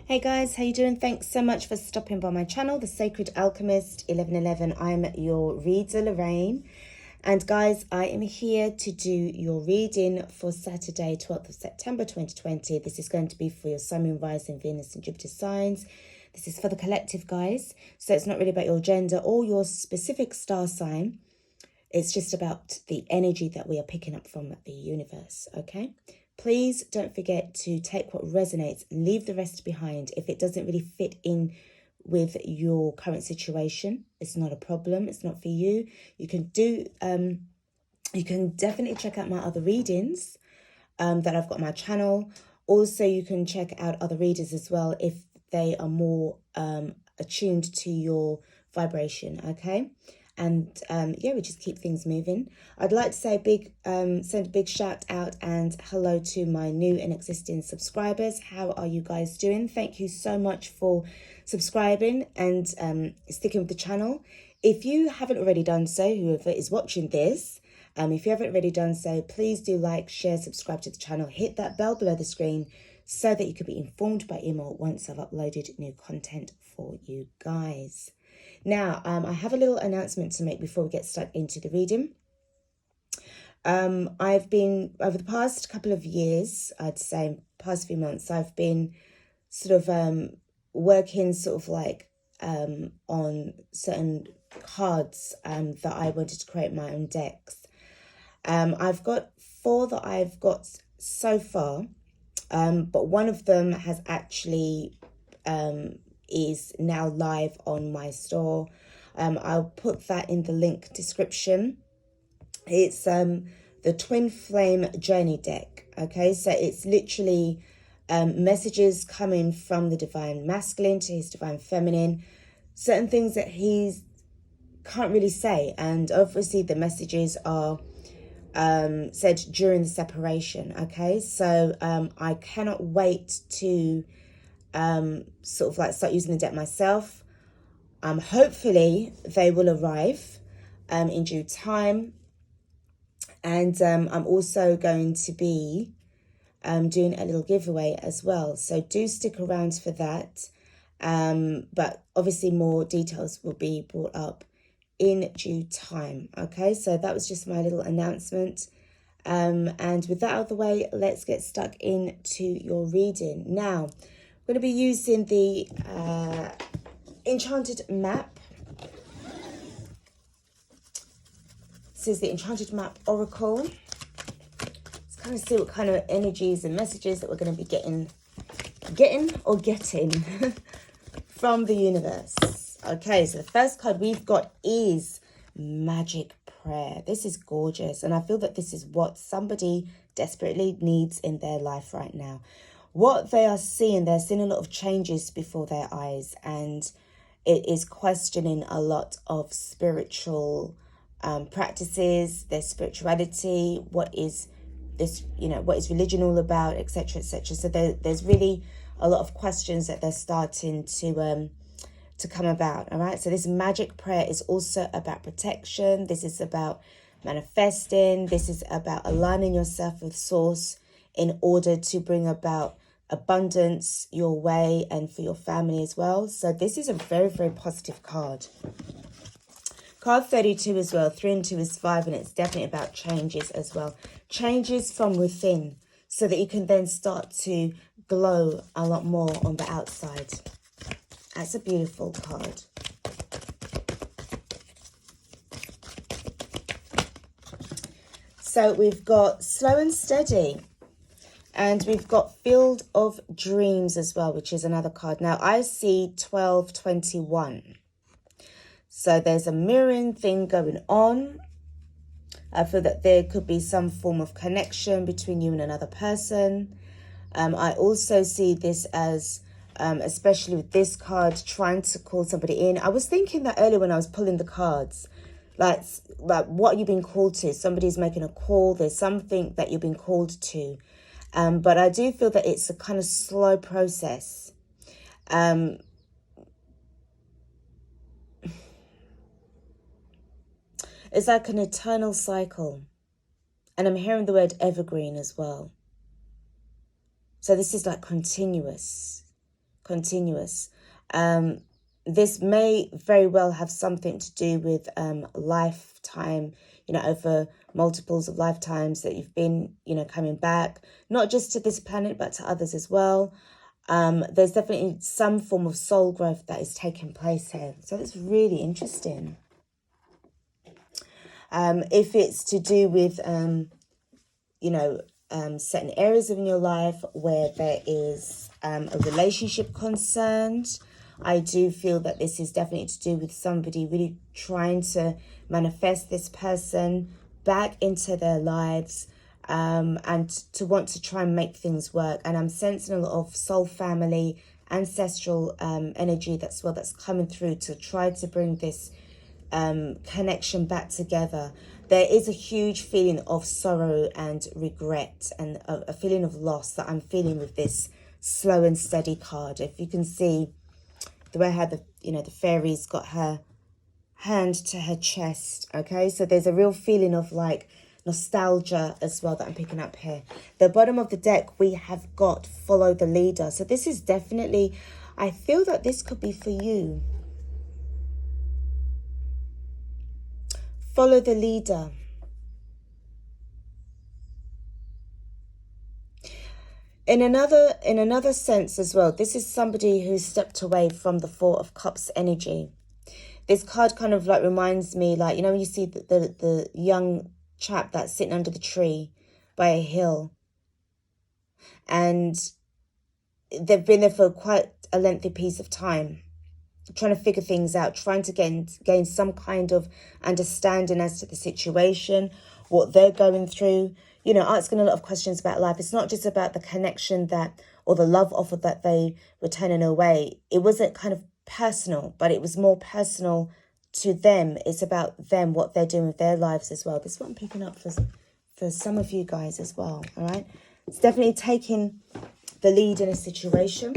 Hey guys, how you doing? Thanks so much for stopping by my channel, The Sacred Alchemist 1111. I'm your reader, Lorraine. And guys, I am here to do your reading for Saturday, 12th of September 2020. This is going to be for your Sun, Moon, Rising, Venus and Jupiter signs. This is for the collective, guys. So it's not really about your gender or your specific star sign. It's just about the energy that we are picking up from the universe, okay? Please don't forget to take what resonates, leave the rest behind. If it doesn't really fit in with your current situation, it's not a problem. It's not for you. You can definitely check out my other readings that I've got on my channel. Also, you can check out other readers as well if they are more attuned to your vibration, okay? And yeah, we just keep things moving. I'd like to say send a big shout out and hello to my new and existing subscribers. How are you guys doing? Thank you so much for subscribing and sticking with the channel. If you haven't already done so, whoever is watching this, if you haven't already done so, please do like, share, subscribe to the channel. Hit that bell below the screen so that you can be informed by email once I've uploaded new content for you guys. Now, I have a little announcement to make before we get stuck into the reading. I've been, over the past couple of years, I'd say past few months, I've been sort of working sort of like on certain cards that I wanted to create my own decks. I've got 4 that I've got so far, but one of them has actually is now live on my store. I'll put that in the link description. It's the Twin Flame Journey deck. Okay, so it's literally messages coming from the divine masculine to his divine feminine, certain things that he can't really say, and obviously the messages are said during the separation. Okay, so I cannot wait to sort of like start using the deck myself. Hopefully they will arrive in due time, and I'm also going to be doing a little giveaway as well, so do stick around for that. But obviously more details will be brought up in due time. Okay, so that was just my little announcement, and with that out of the way, let's get stuck into your reading. Now, I'm going to be using the Enchanted Map. This is the Enchanted Map Oracle. Let's kind of see what kind of energies and messages that we're going to be getting from the universe. Okay, so the first card we've got is Magic Prayer. This is gorgeous, and I feel that this is what somebody desperately needs in their life right now. What they're seeing a lot of changes before their eyes, and it is questioning a lot of spiritual practices, their spirituality, what is this, what is religion all about, etc., etc. So there's really a lot of questions that they're starting to come about. All right, so this magic prayer is also about protection. This is about manifesting. This is about aligning yourself with source in order to bring about abundance your way and for your family as well. So this is a very, very positive card. Card 32 as well. 3 and 2 is 5, and it's definitely about changes as well. Changes from within, so that you can then start to glow a lot more on the outside. That's a beautiful card. So we've got Slow and Steady. And we've got Field of Dreams as well, which is another card. Now, I see 1221. So there's a mirroring thing going on. I feel that there could be some form of connection between you and another person. I also see this as, especially with this card, trying to call somebody in. I was thinking that earlier when I was pulling the cards. Like what are you being called to? Somebody's making a call. There's something that you're being called to. But I do feel that it's a kind of slow process. It's like an eternal cycle. And I'm hearing the word evergreen as well. So this is like continuous. continuous. This may very well have something to do with lifetime, over multiples of lifetimes that you've been, coming back, not just to this planet, but to others as well. There's definitely some form of soul growth that is taking place here. So that's really interesting. If it's to do with, certain areas in your life where there is a relationship concerned, I do feel that this is definitely to do with somebody really trying to manifest this person back into their lives, and to want to try and make things work. And I'm sensing a lot of soul family, ancestral energy that's coming through to try to bring this connection back together. There is a huge feeling of sorrow and regret and a feeling of loss that I'm feeling with this slow and steady card. If you can see the way how the fairy's got her hand to her chest, okay? So there's a real feeling of like nostalgia as well that I'm picking up here. The bottom of the deck, we have got follow the leader. So this is definitely, I feel that this could be for you. Follow the leader. In another sense as well, this is somebody who stepped away from the Four of Cups energy. This card kind of like reminds me, like, when you see the young chap that's sitting under the tree by a hill, and they've been there for quite a lengthy piece of time, trying to figure things out, trying to gain some kind of understanding as to the situation, what they're going through, asking a lot of questions about life. It's not just about the connection or the love offer that they were turning away. It wasn't kind of personal, but it was more personal to them. It's about them, what they're doing with their lives as well. This is what I'm picking up for some of you guys as well, all right? It's definitely taking the lead in a situation.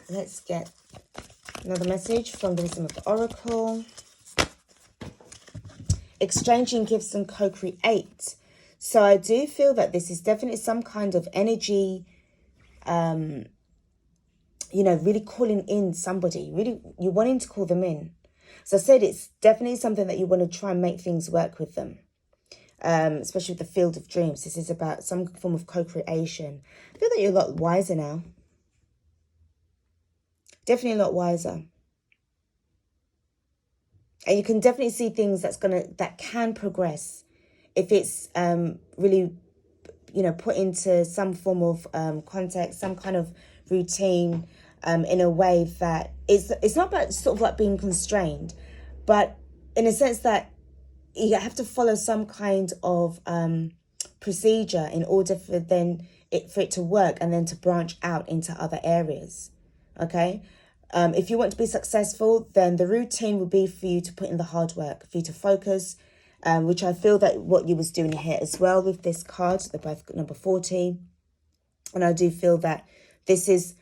Let's get another message from the Wisdom of the Oracle. Exchanging gifts and co-create. So I do feel that this is definitely some kind of energy, really calling in somebody, really you wanting to call them in. So I said it's definitely something that you want to try and make things work with them, especially with the field of dreams. This is about some form of co-creation. I feel that you're a lot wiser now. Definitely a lot wiser. And you can definitely see things that can progress if it's really, put into some form of context, some kind of routine, in a way that it's not about sort of like being constrained, but in a sense that you have to follow some kind of procedure in order for it to work and then to branch out into other areas. Okay. If you want to be successful, then the routine will be for you to put in the hard work, for you to focus, which I feel that what you was doing here as well with this card, the breath number 40. And I do feel that this is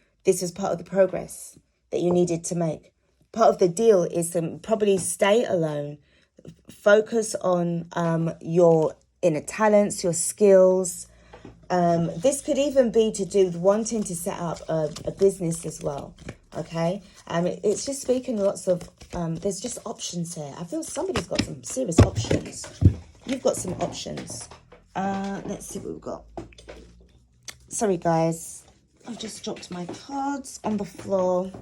part of the progress that you needed to make. Part of the deal is to probably stay alone, focus on your inner talents, your skills. This could even be to do with wanting to set up a business as well. Okay, it's just speaking lots of there's just options here. I feel somebody's got some serious options. You've got some options. Let's see what we've got. Sorry guys, I've just dropped my cards on the floor,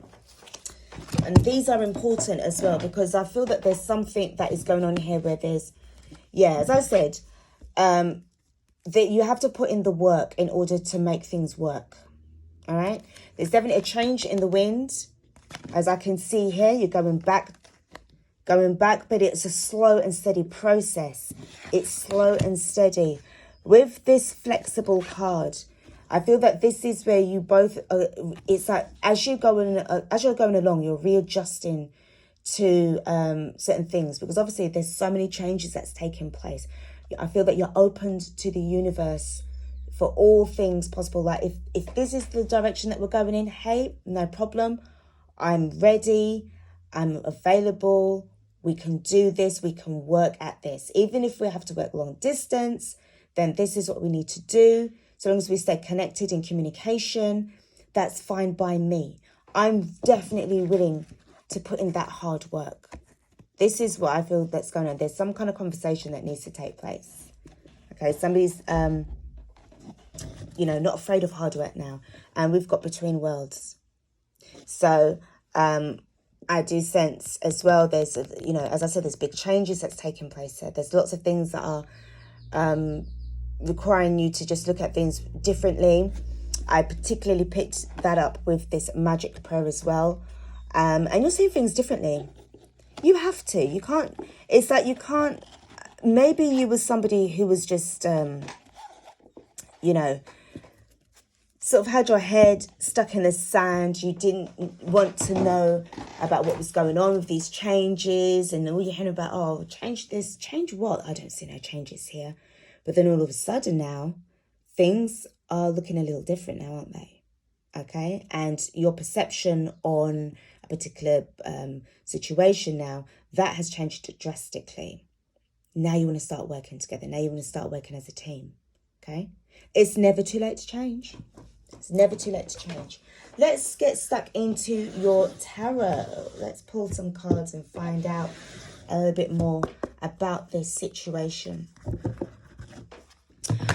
and these are important as well because I feel that there's something that is going on here where there's, as I said, that you have to put in the work in order to make things work. All right, there's definitely a change in the wind. As I can see here, you're going back, but it's a slow and steady process. It's slow and steady. With this flexible card, I feel that this is where you both, it's like as you're going along, you're readjusting to certain things, because obviously there's so many changes that's taking place. I feel that you're opened to the universe for all things possible. Like if this is the direction that we're going in, hey, no problem. I'm ready. I'm available. We can do this. We can work at this. Even if we have to work long distance, then this is what we need to do. So long as we stay connected in communication, that's fine by me. I'm definitely willing to put in that hard work. This is what I feel that's going on. There's some kind of conversation that needs to take place. Okay, somebody's, not afraid of hard work now. And we've got between worlds. So I do sense as well, there's, as I said, there's big changes that's taking place there. There's lots of things that are requiring you to just look at things differently. I particularly picked that up with this magic prayer as well. And you'll see things differently. You have to. You can't. It's like you can't. Maybe you was somebody who was just, sort of had your head stuck in the sand. You didn't want to know about what was going on with these changes. And all you're hearing about, oh, change this, change what? I don't see no changes here. But then all of a sudden now, things are looking a little different now, aren't they? Okay? And your perception on a particular situation now, that has changed drastically. Now you want to start working together. Now you want to start working as a team. Okay? It's never too late to change. It's never too late to change. Let's get stuck into your tarot. Let's pull some cards and find out a little bit more about this situation.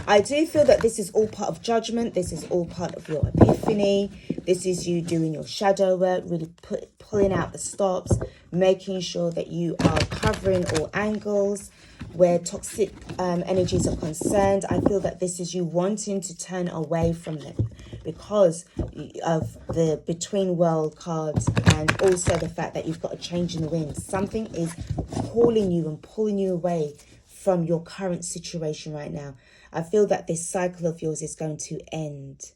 I do feel that this is all part of judgment. This is all part of your epiphany. This is you doing your shadow work, really pulling out the stops, making sure that you are covering all angles where toxic energies are concerned. I feel that this is you wanting to turn away from them because of the between world cards and also the fact that you've got a change in the wind. Something is calling you and pulling you away from your current situation right now. I feel that this cycle of yours is going to end.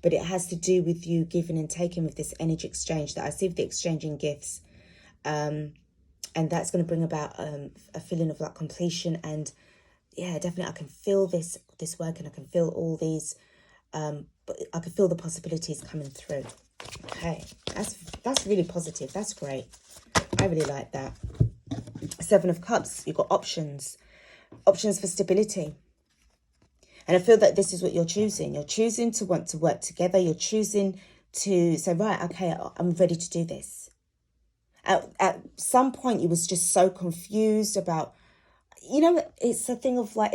But it has to do with you giving and taking with this energy exchange that I see with the exchanging gifts. And that's going to bring about a feeling of like completion. And yeah, definitely I can feel this work and I can feel all these, I can feel the possibilities coming through. Okay, that's really positive. That's great. I really like that. Seven of Cups, you've got options for stability. And I feel that this is what you're choosing. You're choosing to want to work together. You're choosing to say, right, okay, I'm ready to do this. At some point, you was just so confused about, it's a thing of like,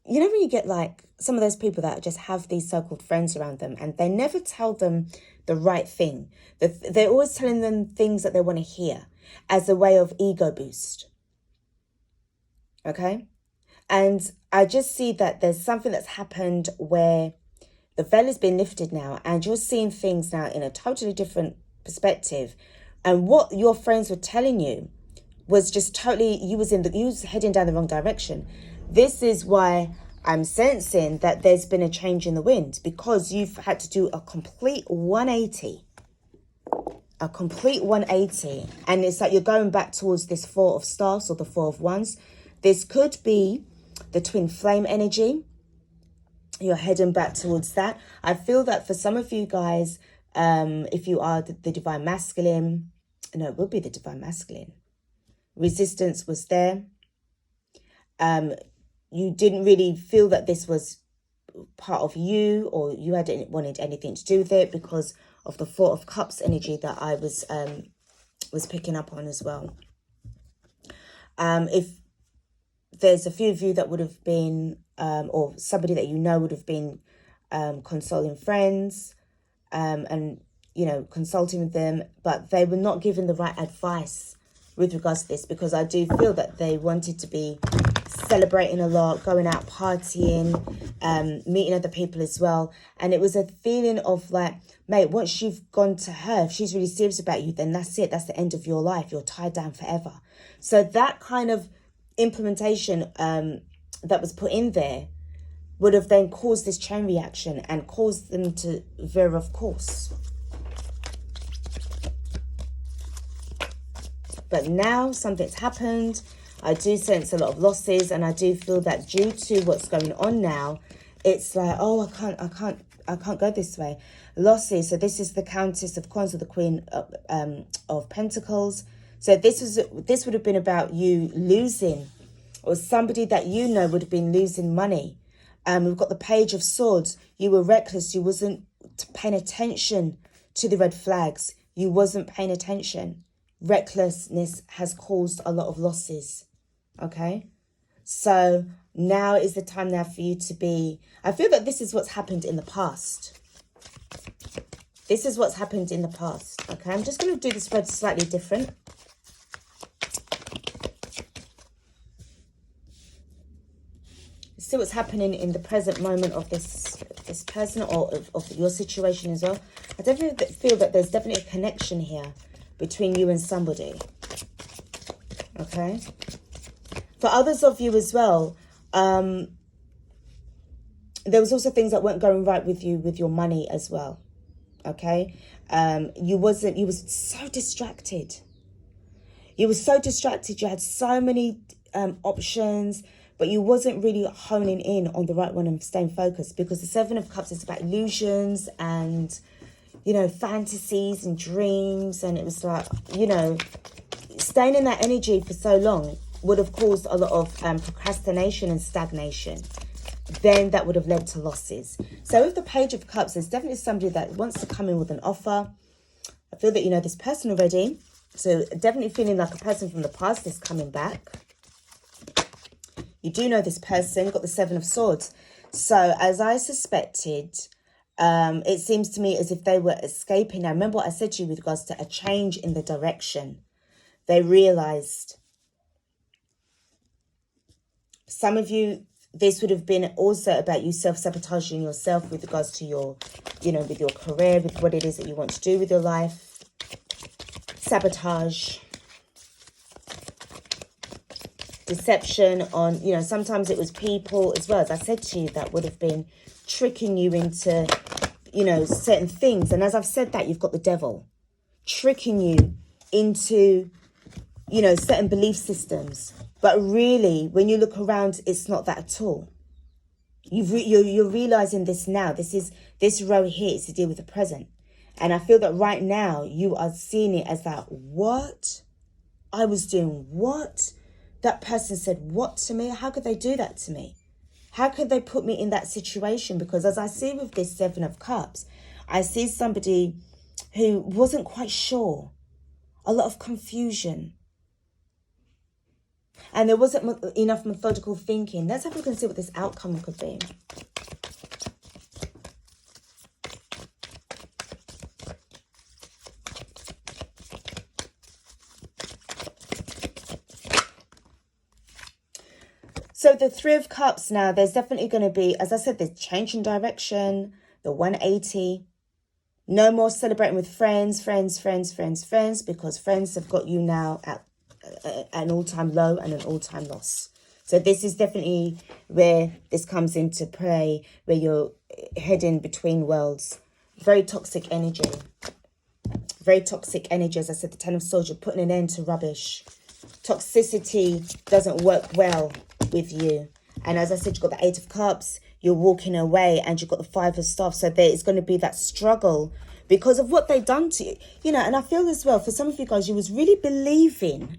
when you get like some of those people that just have these so-called friends around them and they never tell them the right thing. They're always telling them things that they want to hear as a way of ego boost. Okay? And I just see that there's something that's happened where the veil has been lifted now and you're seeing things now in a totally different perspective. And what your friends were telling you was just totally, you was heading down the wrong direction. This is why I'm sensing that there's been a change in the wind because you've had to do a complete 180. A complete 180. And it's like you're going back towards this Four of Staffs or the Four of Wands. This could be the twin flame energy. You're heading back towards that. I feel that for some of you guys, if you are the divine masculine, no, it would be the divine masculine. Resistance was there. You didn't really feel that this was part of you or you hadn't wanted anything to do with it because of the Four of Cups energy that I was picking up on as well. If there's a few of you that would have been, or somebody that would have been consoling friends and, consulting with them, but they were not given the right advice with regards to this because I do feel that they wanted to be celebrating a lot, going out partying, meeting other people as well. And it was a feeling of like, mate, once you've gone to her, if she's really serious about you, then that's it. That's the end of your life. You're tied down forever. So that kind of implementation that was put in there would have then caused this chain reaction and caused them to veer off course. But now something's happened. I do sense a lot of losses, and I do feel that due to what's going on now, it's like, oh, I can't go this way. Losses. So this is the Countess of Coins or the Queen of Pentacles. So this would have been about you losing, or somebody that would have been losing money. We've got the Page of Swords. You were reckless. You wasn't paying attention to the red flags. You wasn't paying attention. Recklessness has caused a lot of losses. Okay? So now is the time now for you to be... I feel that this is what's happened in the past. This is what's happened in the past. Okay? I'm just going to do the spread slightly different. See what's happening in the present moment of this person, or of your situation as well. I definitely feel that there's definitely a connection here between you and somebody. Okay? For others of you as well, there was also things that weren't going right with you with your money as well. Okay? You were so distracted. You were so distracted. You had so many options, but you wasn't really honing in on the right one and staying focused, because the Seven of Cups is about illusions and, you know, fantasies and dreams. And it was like, you know, staying in that energy for so long would have caused a lot of procrastination and stagnation. Then that would have led to losses. So with the Page of Cups, there's definitely somebody that wants to come in with an offer. I feel that you know this person already. So definitely feeling like a person from the past is coming back. You do know this person. You've got the Seven of Swords. So as I suspected, it seems to me as if they were escaping. Now, remember what I said to you with regards to a change in the direction. They realized. Some of you, this would have been also about you self-sabotaging yourself with regards to your, you know, with your career, with what it is that you want to do with your life. Sabotage. Deception on, you know, sometimes it was people as well, as I said to you, that would have been tricking you into, you know, certain things. And as I've said that, you've got the devil tricking you into, you know, certain belief systems. But really, when you look around, it's not that at all. You're realizing this now. This row here is to deal with the present. And I feel that right now you are seeing it as that, what? I was doing what? That person said what to me? How could they do that to me? How could they put me in that situation? Because as I see with this Seven of Cups, I see somebody who wasn't quite sure. A lot of confusion. And there wasn't enough methodical thinking. Let's have a look and see what this outcome could be. So the Three of Cups now, there's definitely going to be, as I said, there's change in direction, the 180. No more celebrating with friends, because friends have got you now at an all-time low and an all-time loss. So this is definitely where this comes into play, where you're heading between worlds. Very toxic energy. Very toxic energy. As I said, the Ten of Swords, you're putting an end to rubbish. Toxicity doesn't work well with you. And as I said, you've got the Eight of Cups, you're walking away, and you've got the Five of Staff. So there is going to be that struggle because of what they've done to you. You know, and I feel as well, for some of you guys, you was really believing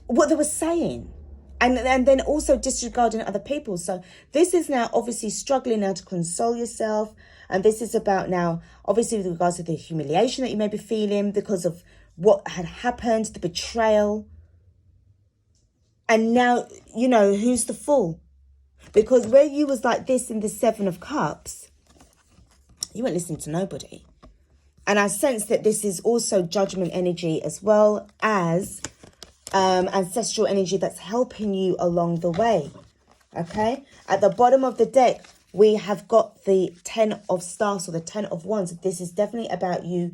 what they were saying. And then also disregarding other people. So this is now obviously struggling now to console yourself. And this is about now, obviously, with regards to the humiliation that you may be feeling because of what had happened, the betrayal. And now, you know, who's the fool? Because where you was like this in the Seven of Cups, you weren't listening to nobody. And I sense that this is also judgment energy as well as ancestral energy that's helping you along the way. Okay? At the bottom of the deck, we have got the Ten of Staffs or the Ten of Wands. This is definitely about you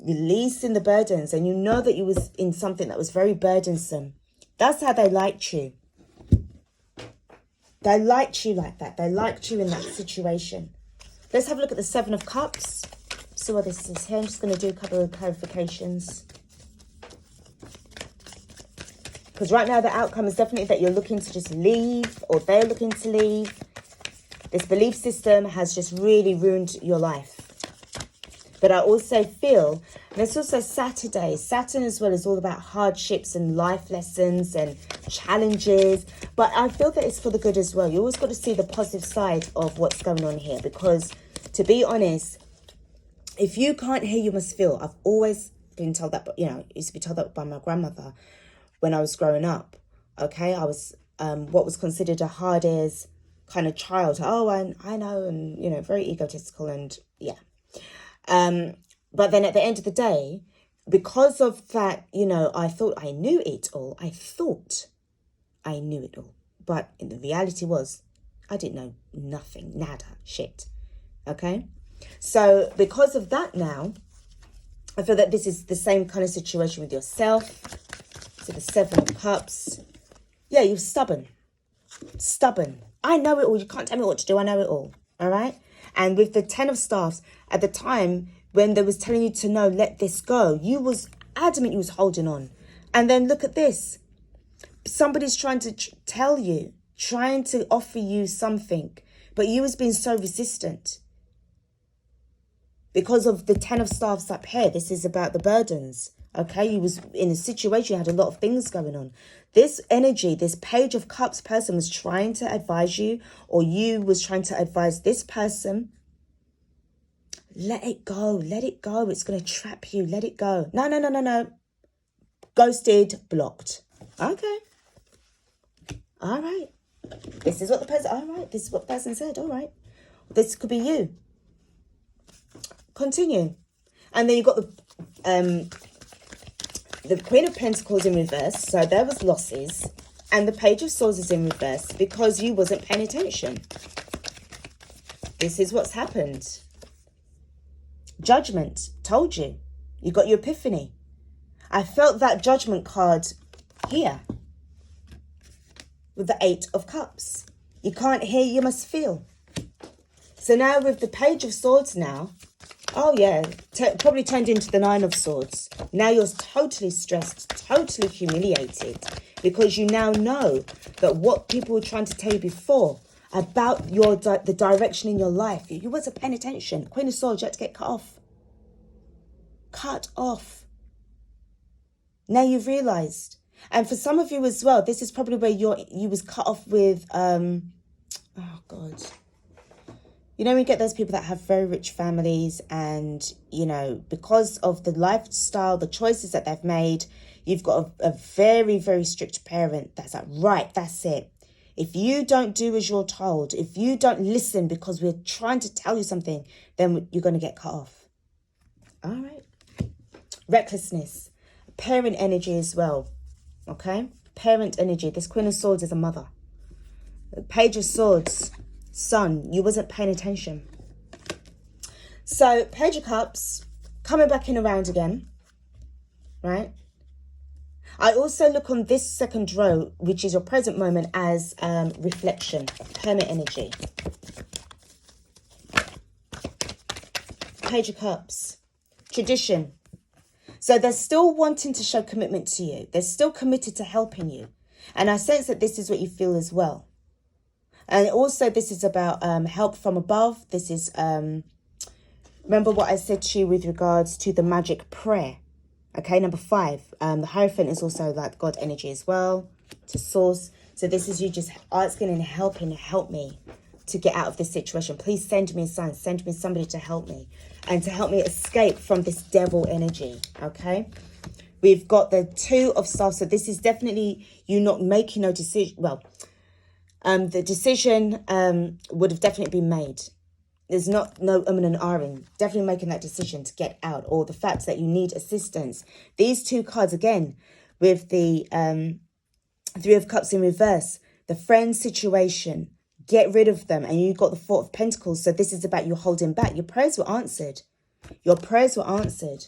releasing the burdens. And you know that you was in something that was very burdensome. That's how they liked you. They liked you like that. They liked you in that situation. Let's have a look at the Seven of Cups. See what this is here. I'm just going to do a couple of clarifications. Because right now the outcome is definitely that you're looking to just leave, or they're looking to leave. This belief system has just really ruined your life. But I also feel, and it's also Saturday. Saturn as well is all about hardships and life lessons and challenges. But I feel that it's for the good as well. You always got to see the positive side of what's going on here. Because to be honest, if you can't hear, you must feel. I've always been told that, you know, used to be told that by my grandmother when I was growing up. Okay, I was what was considered a hard-ears kind of child. Oh, I know, and, you know, very egotistical, and yeah. But then at the end of the day, because of that, you know, I thought I knew it all. I thought I knew it all. But the reality was, I didn't know nothing, nada, shit. Okay? So because of that now, I feel that this is the same kind of situation with yourself. So the Seven of Cups. Yeah, you're stubborn. Stubborn. I know it all. You can't tell me what to do. I know it all. All right? And with the Ten of Staffs, at the time when they was telling you to no, let this go, you was adamant you was holding on. And then look at this. Somebody's trying to tell you, trying to offer you something, but you was being so resistant. Because of the Ten of Staffs up here, this is about the burdens. Okay, you was in a situation, you had a lot of things going on. This energy, this Page of Cups person was trying to advise you, or you was trying to advise this person. Let it go. Let it go. It's going to trap you. Let it go. No, no, no, no, no. Ghosted, blocked. Okay. All right. This is what the person, all right. This is what the person said. All right. This could be you. Continue. And then you've got the Queen of Pentacles in reverse. So there was losses. And the Page of Swords is in reverse because you wasn't paying attention. This is what's happened. Judgment. Told you. You got your epiphany. I felt that Judgment card here. With the Eight of Cups. You can't hear, you must feel. So now with the Page of Swords now. Oh yeah. Probably turned into the Nine of Swords. Now you're totally stressed. Totally humiliated. Because you now know that what people were trying to tell you before about the direction in your life. You wasn't paying attention. Queen of Swords, you had to get cut off. Cut off. Now you've realised. And for some of you as well, this is probably where you was cut off with, oh God. You know, we get those people that have very rich families and, you know, because of the lifestyle, the choices that they've made, you've got a very, very strict parent that's like, right, that's it. If you don't do as you're told, if you don't listen because we're trying to tell you something, then you're going to get cut off. All right. Recklessness. Parent energy as well. Okay. Parent energy. This Queen of Swords is a mother. The Page of Swords. Son, you wasn't paying attention. So, Page of Cups. Coming back in around again. Right. I also look on this second row, which is your present moment, as reflection, hermit energy. Page of Cups, tradition. So they're still wanting to show commitment to you. They're still committed to helping you. And I sense that this is what you feel as well. And also this is about help from above. This is, remember what I said to you with regards to the magic prayer. Okay, number 5, the Hierophant is also like God energy as well, to source. So this is you just asking and helping, help me to get out of this situation. Please send me a sign, send me somebody to help me and to help me escape from this devil energy, okay? We've got the Two of Staffs. So this is definitely you not making no decision. Well, the decision would have definitely been made. There's no and ahhing. Definitely making that decision to get out, or the fact that you need assistance. These two cards, again, with the Three of Cups in reverse, the friend situation, get rid of them. And you got the Four of Pentacles. So this is about you holding back. Your prayers were answered. Your prayers were answered.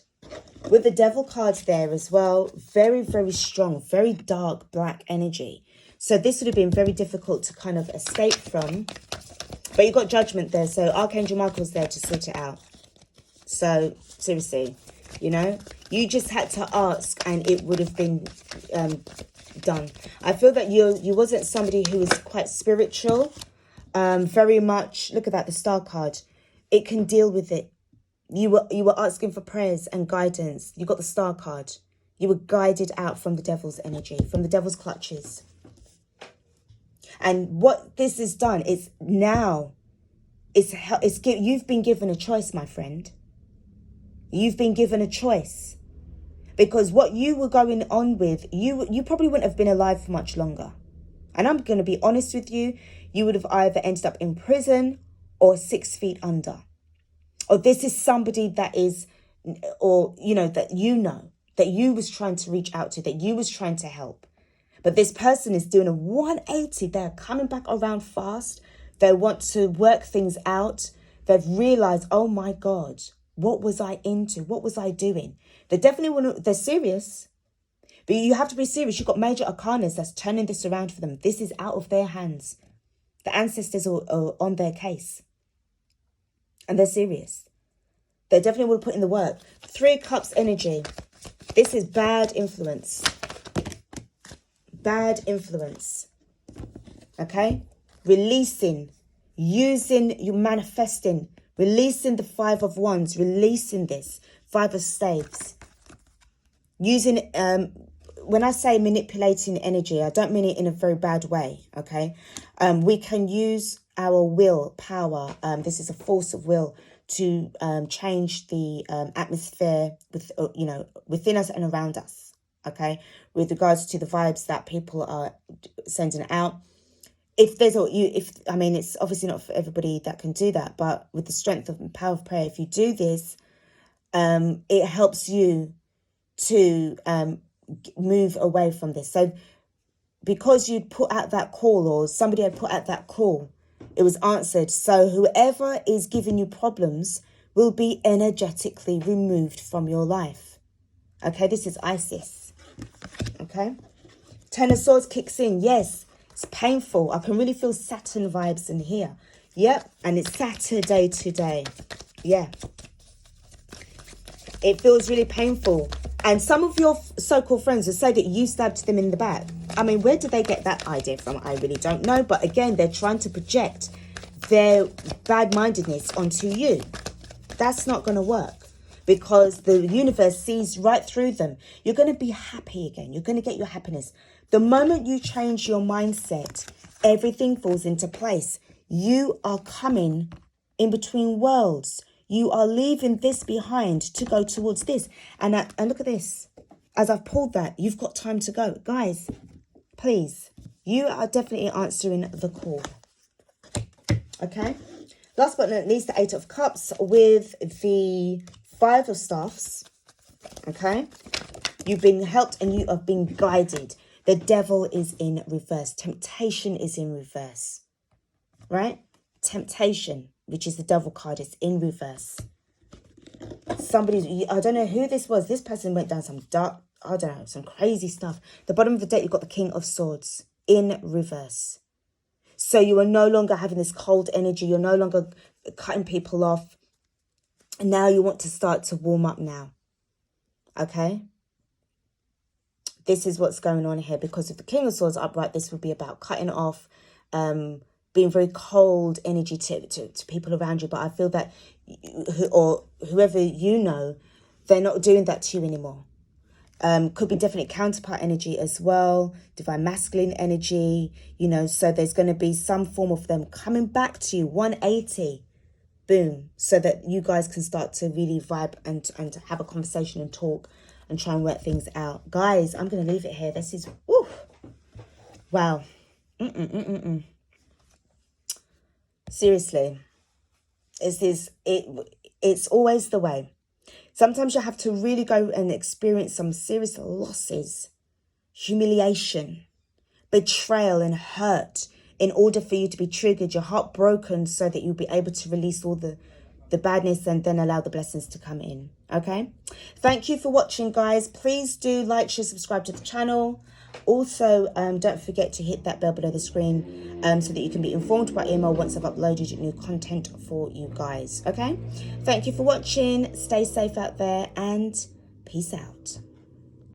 With the Devil cards there as well, very, very strong, very dark, black energy. So this would have been very difficult to kind of escape from. But you got Judgment there, so Archangel Michael's there to sort it out. So, seriously, you know, you just had to ask and it would have been done. I feel that you wasn't somebody who was quite spiritual, very much, look at that, the Star card. It can deal with it. You were asking for prayers and guidance. You got the Star card. You were guided out from the devil's energy, from the devil's clutches. And what this has done is now You've been given a choice, my friend. You've been given a choice. Because what you were going on with, you probably wouldn't have been alive for much longer. And I'm going to be honest with you, you would have either ended up in prison or 6 feet under. Or this is somebody that is, or, that you was trying to reach out to, that you was trying to help. But this person is doing a 180. They're coming back around fast. They want to work things out. They've realized, oh my God, what was I into? What was I doing? They definitely they're serious. But you have to be serious. You've got major arcanas that's turning this around for them. This is out of their hands. The ancestors are on their case. And they're serious. They definitely will put in the work. 3 Cups energy. This is bad influence. Bad influence. Okay? Releasing. You manifesting. Releasing the 5 of Wands. Releasing this. 5 of Staves. Using, when I say manipulating energy, I don't mean it in a very bad way. Okay? We can use our will, power. This is a force of will to change the atmosphere within us and around us. Okay, with regards to the vibes that people are sending out. It's obviously not for everybody that can do that, but with the strength and power of prayer, if you do this, it helps you to move away from this. So because you'd put out that call, or somebody had put out that call, it was answered. So whoever is giving you problems will be energetically removed from your life. Okay, this is Isis. Okay, 10 of Swords kicks in. Yes, it's painful. I can really feel Saturn vibes in here. Yep, and it's Saturday today. Yeah, it feels really painful. And some of your so-called friends will say that you stabbed them in the back. I mean, where did they get that idea from? I really don't know. But again, they're trying to project their bad-mindedness onto you. That's not going to work, because the universe sees right through them. You're going to be happy again. You're going to get your happiness. The moment you change your mindset, everything falls into place. You are coming in between worlds. You are leaving this behind to go towards this. And look at this. As I've pulled that, you've got time to go. Guys, please, you are definitely answering the call. Okay? Last but not least, the 8 of Cups with the 5 of Staffs. Okay? You've been helped and you have been guided. The devil is in reverse. Temptation is in reverse. Right? Temptation, which is the devil card, is in reverse. I don't know who this was. This person went down some dark, I don't know, some crazy stuff. The bottom of the deck, you've got the King of Swords in reverse. So you are no longer having this cold energy. You're no longer cutting people off. And now you want to start to warm up now. Okay? This is what's going on here. Because if the King of Swords upright, this would be about cutting off, being very cold energy to people around you. But I feel that, whoever you know, they're not doing that to you anymore. Could be definitely counterpart energy as well, divine masculine energy, so there's going to be some form of them coming back to you, 180, boom, so that you guys can start to really vibe and have a conversation and talk and try and work things out. Guys, I'm going to leave it here. This is, woo, wow. Seriously, it's always the way. Sometimes you have to really go and experience some serious losses, humiliation, betrayal and hurt in order for you to be triggered, your heart broken, so that you'll be able to release all the badness and then allow the blessings to come in. Okay? Thank you for watching, guys. Please do like, share, subscribe to the channel. Also, don't forget to hit that bell below the screen so that you can be informed by email once I've uploaded new content for you guys. Okay? Thank you for watching. Stay safe out there and peace out.